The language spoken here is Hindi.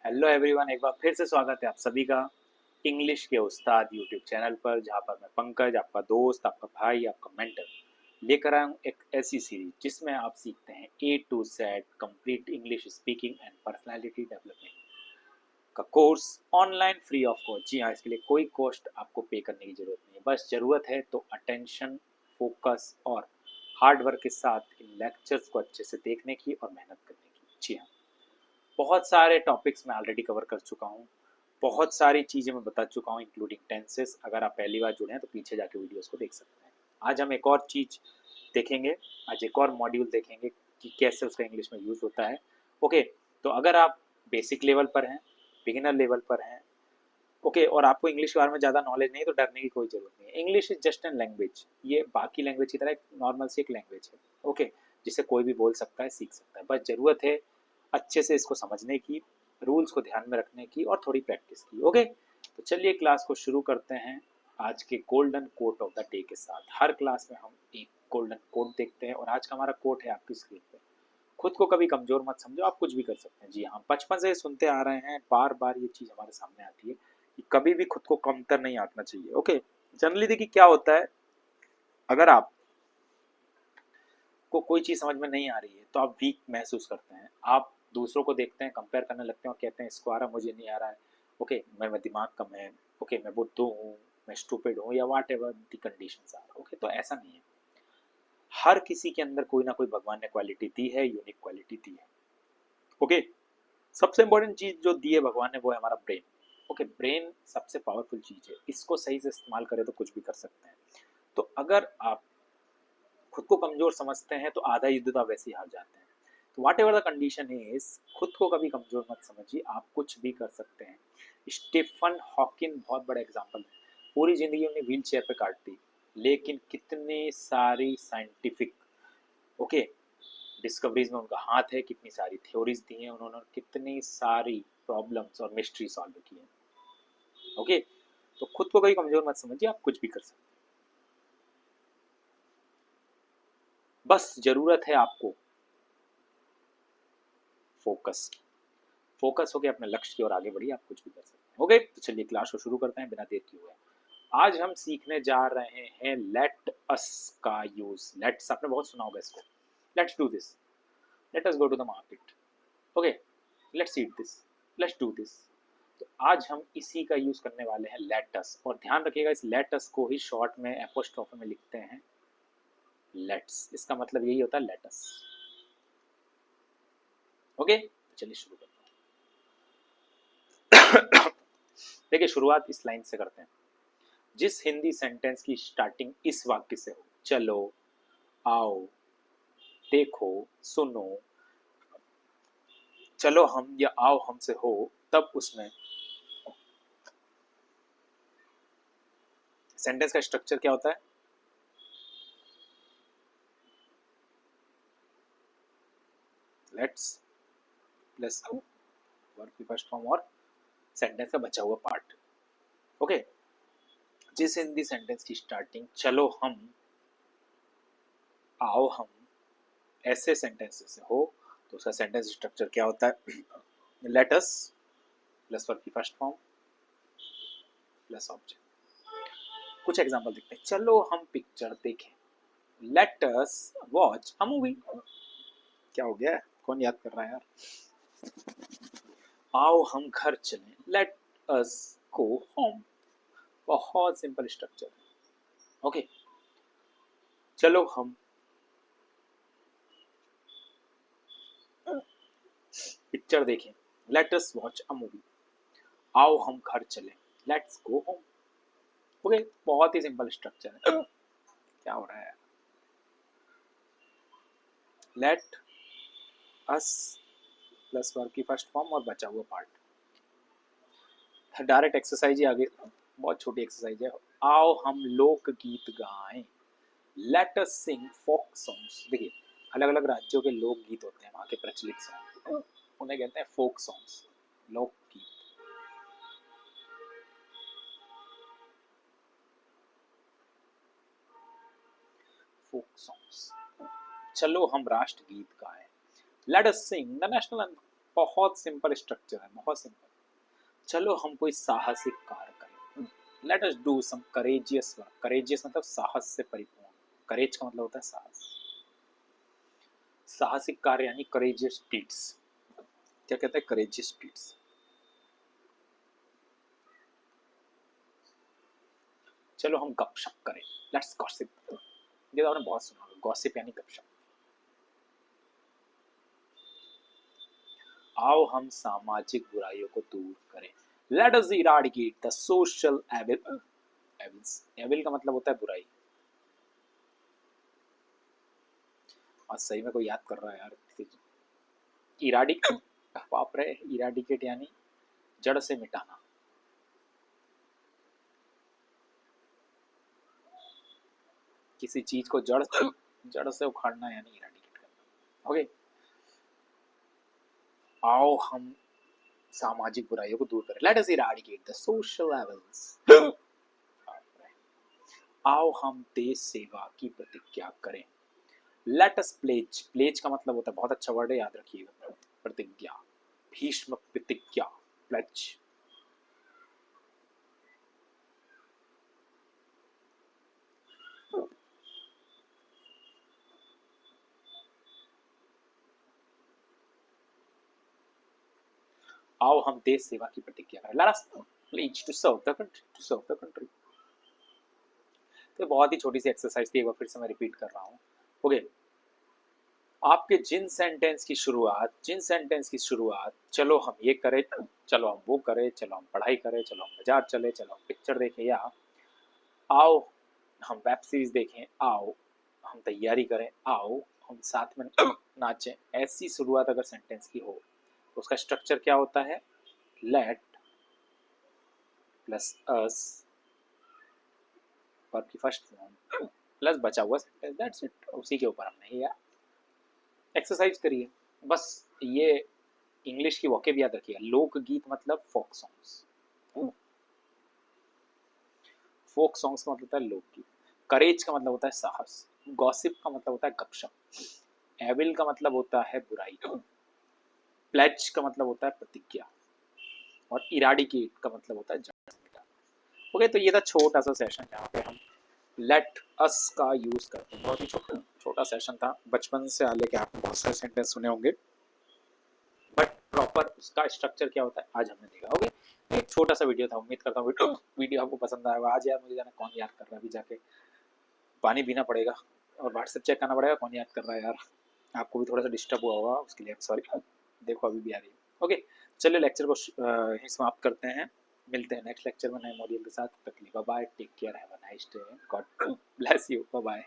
हेलो एवरीवन, एक बार फिर से स्वागत है आप सभी का इंग्लिश के उस्ताद यूट्यूब चैनल पर, जहाँ पर मैं पंकज, आपका दोस्त, आपका भाई, आपका मेंटर, लेकर आया हूँ एक ऐसी सीरीज जिसमें आप सीखते हैं A to Z complete English speaking and personality development का course online free of cost. जी हाँ, इसके लिए कोई कॉस्ट आपको पे करने की जरूरत नहीं है, बस जरूरत है तो अटेंशन, फोकस और हार्ड वर्क के साथ इन लेक्चर्स को अच्छे से देखने की और मेहनत करने की। जी हाँ, बहुत सारे टॉपिक्स मैं ऑलरेडी कवर कर चुका हूँ, बहुत सारी चीज़ें मैं बता चुका हूँ इंक्लूडिंग टेंसेस। अगर आप पहली बार जुड़े हैं तो पीछे जाके वीडियोस को देख सकते हैं। आज हम एक और चीज़ देखेंगे, आज एक और मॉड्यूल देखेंगे कि कैसे उसका इंग्लिश में यूज़ होता है। ओके, तो अगर आप बेसिक लेवल पर हैं, बिगिनर लेवल पर हैं, ओके, और आपको इंग्लिश के बारे में ज़्यादा नॉलेज नहीं, तो डरने की कोई ज़रूरत नहीं है। English is just an language, ये बाकी लैंग्वेज की तरह एक नॉर्मल सी एक लैंग्वेज है। ओके, जिसे कोई भी बोल सकता है, सीख सकता है, बस ज़रूरत है अच्छे से इसको समझने की, रूल्स को ध्यान में रखने की और थोड़ी प्रैक्टिस की। ओके, तो चलिए क्लास को शुरू करते हैं आज के golden quote of the day के साथ। हर क्लास में हम एक गोल्डन कोट देखते हैं और आज का हमारा कोट है आपकी स्क्रीन पे। खुद को कभी कमजोर मत समझो, आप कुछ भी कर सकते हैं। जी हाँ, बचपन से सुनते आ रहे हैं, बार बार ये चीज हमारे सामने आती है कि कभी भी खुद को कमतर नहीं आंकना चाहिए। ओके, जनरली देखिए क्या होता है, अगर आप को कोई चीज समझ में नहीं आ रही है तो आप वीक महसूस करते हैं, आप दूसरों को देखते हैं, कंपेयर करने लगते हैं और कहते हैं इसको आ रहा मुझे नहीं आ रहा है। ओके, मैं दिमाग कम है, ओके मैं बुद्धू हूँ, मैं स्टूपिड हूँ, या whatever the condition are. Okay, तो ऐसा नहीं है। हर किसी के अंदर कोई ना कोई भगवान ने क्वालिटी दी है, यूनिक क्वालिटी दी है। ओके, सबसे इंपॉर्टेंट चीज जो दी है भगवान ने वो है हमारा ब्रेन। ओके, ब्रेन सबसे पावरफुल चीज है, इसको सही से इस्तेमाल करें तो कुछ भी कर सकते हैं। तो अगर आप खुद को कमजोर समझते हैं तो आधा युद्ध तो आप वैसे ही हार जाते हैं। तो वाट एवर द कंडीशन इज, खुद को कभी कमजोर मत समझिए, आप कुछ भी कर सकते हैं। स्टीफन हॉकिन बहुत बड़ा एग्जाम्पल है, पूरी जिंदगी उन्हें व्हील चेयर पे काट दी, लेकिन कितने सारी साइंटिफिक, ओके, डिस्कवरीज में उनका हाथ है, कितनी सारी थ्योरीज दी हैं उन्होंने, कितनी सारी प्रॉब्लम्स और मिस्ट्री सॉल्व की है। ओके, तो खुद को कभी कमजोर मत समझिए, आप कुछ भी कर सकते हैं। बस जरूरत है आपको फोकस की। फोकस होकर अपने लक्ष्य की ओर आगे बढ़िए, आप कुछ भी कर सकते हैं। ओके, तो चलिए क्लास को शुरू करते हैं बिना देर किए हुए। आज हम सीखने जा रहे हैं लेट अस का यूज। लेट्स आपने बहुत सुना होगा इसको। Let's do this, let us go to the market, okay, let's eat this, let's do this. तो आज हम इसी का यूज करने वाले हैं, लेट अस। और ध्यान रखिएगा, इस लेट अस को ही शॉर्ट में एपोस्ट्रोफी में लिखते हैं लेट्स। इसका मतलब यही होता है लेट अस। ओके, तो चलिए शुरू करते हैं। देखिए, शुरुआत इस लाइन से करते हैं। जिस हिंदी सेंटेंस की स्टार्टिंग इस वाक्य से हो, चलो, आओ, देखो, सुनो, चलो हम या आओ हमसे हो, तब उसमें सेंटेंस का स्ट्रक्चर क्या होता है? लेट्स प्लस वर्ब की फर्स्ट फॉर्म और सेंटेंस का बचा हुआ पार्ट। ओके, जिस हिंदी सेंटेंस की स्टार्टिंग चलो हम, आओ हम, ऐसे सेंटेंस से हो, तो उसका सेंटेंस स्ट्रक्चर क्या होता है? लेट अस प्लस वर्ब की फर्स्ट फॉर्म प्लस ऑब्जेक्ट। कुछ एग्जांपल देखते हैं। चलो हम पिक्चर देखें, let us watch a movie. क्या हो गया, कौन याद कर रहा है यार? आओ हम घर चलें, लेट अस गो होम। बहुत सिंपल स्ट्रक्चर है। ओके, चलो हम पिक्चर देखें, let us watch a movie. आओ हम घर चलें, लेट्स गो होम। ओके, बहुत ही सिंपल स्ट्रक्चर है। क्या हो रहा है? लेट अस प्लस वर्ब की फर्स्ट फॉर्म और बचा हुआ पार्ट। डायरेक्ट एक्सरसाइज ही आगे, बहुत छोटी एक्सरसाइज है। आओ हम लोकगीत गाएं, लेट अस सिंग फोक सॉन्ग्स। देखिए, अलग अलग राज्यों के लोकगीत होते हैं, वहाँ के प्रचलित सॉन्ग, उन्हें कहते हैं फोक सॉन्ग्स, लोकगीत। Folk songs. चलो हम राष्ट्रगीत गाएं, let us sing the national anthem. बहुत सिंपल स्ट्रक्चर है, बहुत सिंपल। चलो हम कोई साहसिक कार्य करें, let us do some courageous work. Courageous मतलब साहस से परिपूर्ण, करेज का मतलब होता है साहस, साहसिक कार्य यानी करेजियस डीड्स। क्या कहते हैं? Courageous deeds. चलो हम गपशप करें, लेट्स गॉसिप। ये तो आपने बहुत सुना होगा, गॉसिप यानी गपशप। आओ हम सामाजिक बुराइयों को दूर करें, let us eradicate the social evil. Evil का मतलब होता है बुराई। और सही में कोई याद कर रहा है यार। इराडिक बाप रे, इराडिकेट यानी जड़ से मिटाना। किसी चीज को जड़ से उखाड़ना यानी इराडिकेट करना। ओके, आओ हम सामाजिक बुराइयों को दूर करें, let us eradicate the social evils. आओ हम देश सेवा की प्रतिज्ञा करें, लेट अस प्लेज। प्लेज का मतलब होता है, बहुत अच्छा वर्ड है, याद रखिएगा, प्रतिज्ञा। भीष्म प्रतिज्ञा, प्लेज। आओ हम देश सेवा की प्रतिज्ञा करें, let us pledge to serve the country, to serve the country. तो बहुत ही छोटी सी एक्सरसाइज थी, एक बार फिर से मैं रिपीट कर रहा हूँ। ओके, आपके जिन सेंटेंस की शुरुआत चलो हम ये करें, चलो हम वो करें, चलो हम पढ़ाई करें, चलो हम बाजार चले, चलो हम पिक्चर देखें, या आओ हम वेब सीरीज देखें, आओ हम तैयारी करें, आओ हम साथ में नाचें, ऐसी शुरुआत अगर सेंटेंस की हो तो उसका स्ट्रक्चर क्या होता है? लेट प्लस अस, वर्ब की फर्स्ट फॉर्म प्लस बचा हुआ सेंटेंस, दैट्स इट। उसी के ऊपर हमने ये एक्सरसाइज करिए। बस ये इंग्लिश की वॉकेब याद रखिएगा। लोकगीत मतलब फोक सॉन्ग्स, फोक सॉन्ग्स का मतलब होता है लोकगीत। करेज का मतलब होता है साहस। गॉसिप का मतलब होता है गपशप। एविल का मतलब होता है बुराई। प्लेज का मतलब होता है प्रतिज्ञा। और इराडिकेट का मतलब होता है जड़। ओके, तो ये था छोटा सा सेशन जहाँ पे हम लेट अस का यूज करते हैं। बहुत ही छोटा सेशन था। बचपन से लेके आपने बहुत सारे सेंटेंस सुने होंगे, बट प्रॉपर उसका स्ट्रक्चर क्या होता है आज हमने देखा। ओके, एक छोटा सा वीडियो था, उम्मीद करता हूँ वीडियो आपको पसंद आएगा। आज यार मुझे जाना कौन याद कर रहा है, अभी जाके पानी पीना पड़ेगा और व्हाट्सएप चेक करना पड़ेगा कौन याद कर रहा है यार। आपको भी थोड़ा सा डिस्टर्ब हुआ होगा, उसके लिए सॉरी। देखो अभी भी आ रही है। ओके, चलिए लेक्चर को यहीं समाप्त करते हैं। मिलते हैं नेक्स्ट लेक्चर में नए मॉड्यूल के साथ। तक के लिए bye bye, take care, have a nice day, God bless you, bye bye.